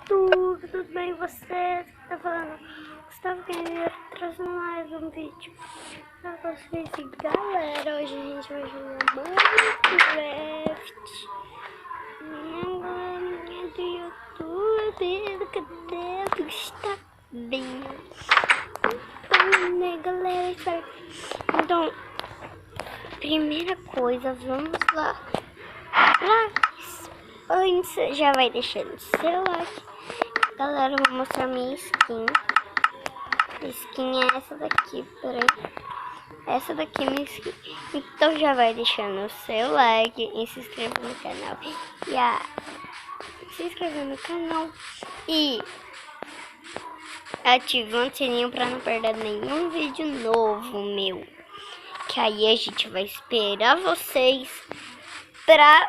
tudo bem você? Tá falando Gustavo Guerreiro, trazendo mais um vídeo pra vocês. E galera, hoje a gente vai jogar Minecraft. Minha galerinha do YouTube, cadê? Está bem. Então, né galera, então, primeira coisa, vamos lá. Antes, já vai deixando seu like. Galera, eu vou mostrar minha skin. A skin é essa daqui, peraí. Essa daqui é minha skin. Então já vai deixando o seu like e se inscreva no canal. Se inscreva no canal e ativando o sininho pra não perder nenhum vídeo novo meu. Que aí a gente vai esperar vocês para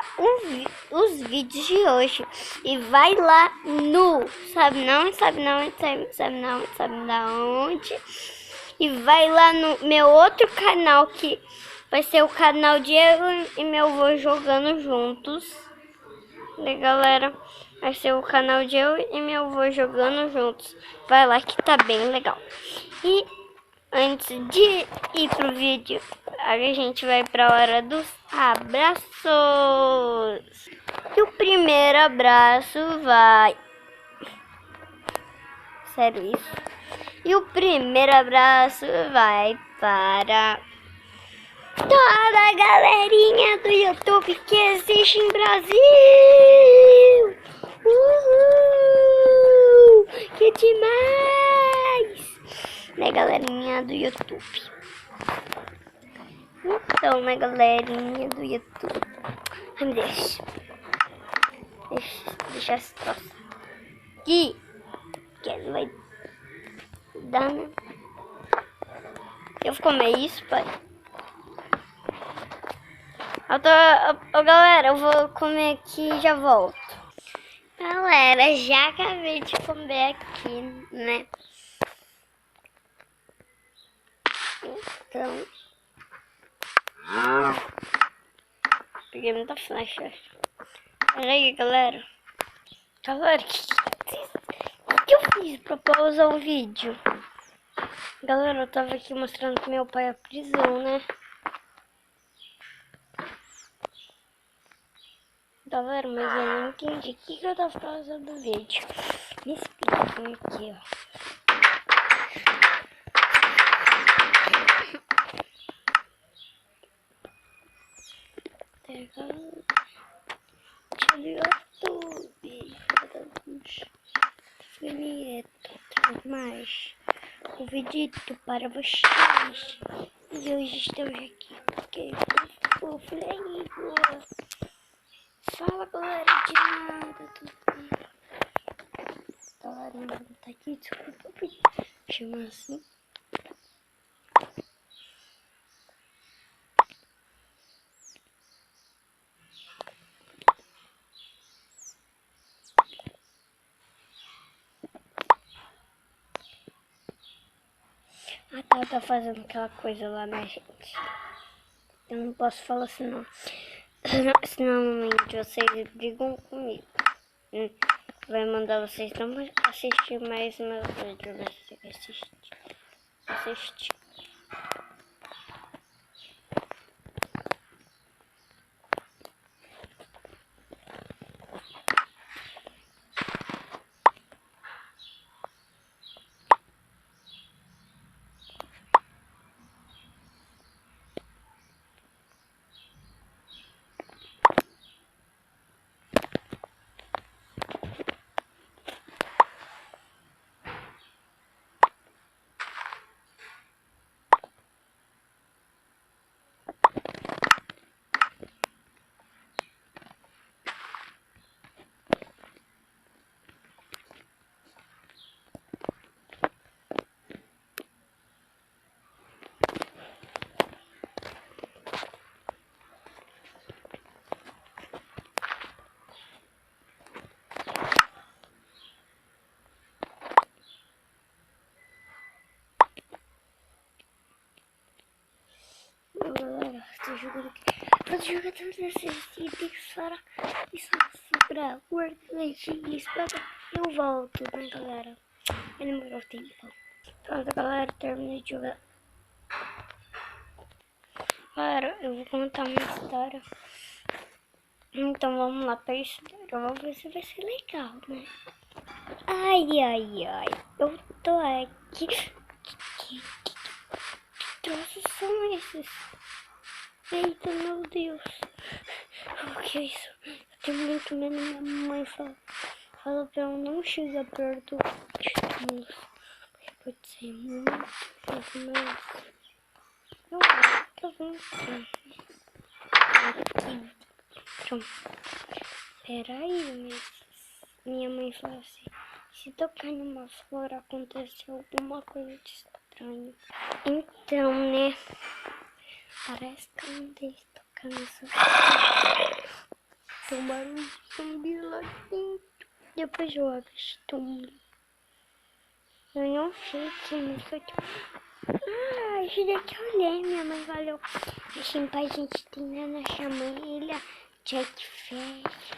os vídeos de hoje. E vai lá no sabe não onde. E vai lá no meu outro canal, que vai ser o canal de eu e meu avô jogando juntos, né galera? Vai ser o canal de eu e meu avô jogando juntos. Vai lá que tá bem legal. E antes de ir pro vídeo, a gente vai pra hora dos abraços. E o primeiro abraço vai... Sério isso? E o primeiro abraço vai para toda a galerinha do YouTube que existe em Brasil. Uhul! Que demais! Né, galerinha do YouTube? Então, né, galerinha do YouTube? Ai, me deixa essa troça aqui, que não vai dar, né? Eu vou comer isso, pai. Galera, eu vou comer aqui e já volto. Galera, já acabei de comer aqui, né? Então... peguei muita flecha. Olha aí, galera. Galera, o que eu fiz pra pausar o vídeo? Galera, eu tava aqui mostrando que meu pai é prisão, né? Galera, mas eu não entendi o que eu tava pausando o vídeo. Me explica aqui, ó. Mais um vídeo para vocês. E hoje estamos aqui porque o Flamengo. Fala galera, de nada, tudo bem? Galera, não tá aqui, desculpa, chama assim. Tá fazendo aquela coisa lá, né, gente? Eu não posso falar assim, não. Senão vocês brigam comigo. Vai mandar vocês não assistir mais meus vídeos, mas você quer assistir. Tô jogando aqui. Tô jogando desses itens para isso procurar o arco-flechas e espada, eu volto, né, galera? Eu não vou tempo. Pronto, galera, terminei de jogar. Galera, eu vou contar uma história. Então vamos lá pra história. Vamos ver se vai ser legal, né? Ai, ai, ai. Eu tô aqui. Que troços são esses? Eita, meu Deus. O que é isso? Eu tenho muito medo. Minha mãe fala pra eu não chegar perto de túmulos. Porque pode ser muito perigoso. Eu vou aqui. Pronto. Peraí, mas minha mãe falou assim: se tocar numa flor acontece alguma coisa de estranho. Então, né? Parece que eu não devo tocar nessa flor. Tem um barulho de zumbi lá dentro. Depois eu abro esse túmulo. Eu não sei se não foi tipo. Ah, esse daqui eu olhei, minha mãe falou. Assim, pra gente ter na chamanilha Jack Fest.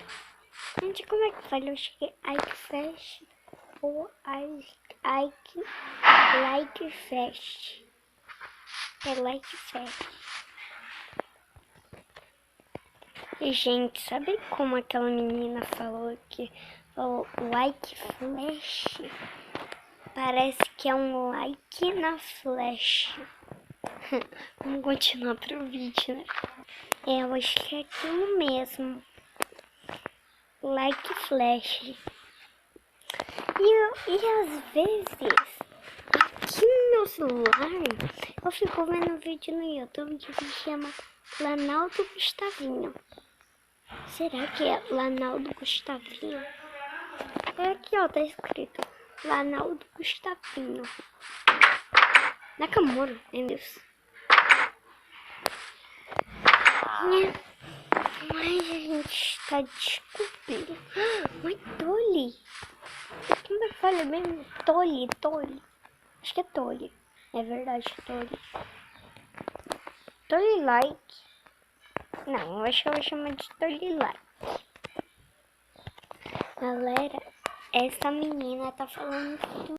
Gente, como é que fala? Eu cheguei Ike Fest ou Ike Like Fest. É Like Fest. E, gente, sabe como aquela menina falou que falou like flash? Parece que é um like na flash. Vamos continuar pro vídeo, né? Eu acho que é aquilo mesmo. Like flash. E às vezes, aqui no meu celular, eu fico vendo um vídeo no YouTube que se chama Lanaldo Gustavinho. Será que é Lanaldo Gustavinho? É aqui, ó, tá escrito Lanaldo Gustavinho. Nakamura, meu Deus. Mas a gente tá descobrindo. Mas Tolly. Como é que fala mesmo? Tolly. Acho que é Tolly. É verdade, Tolly. Tolly like. Não, eu acho que eu vou chamar de Tolly like. Galera, essa menina tá falando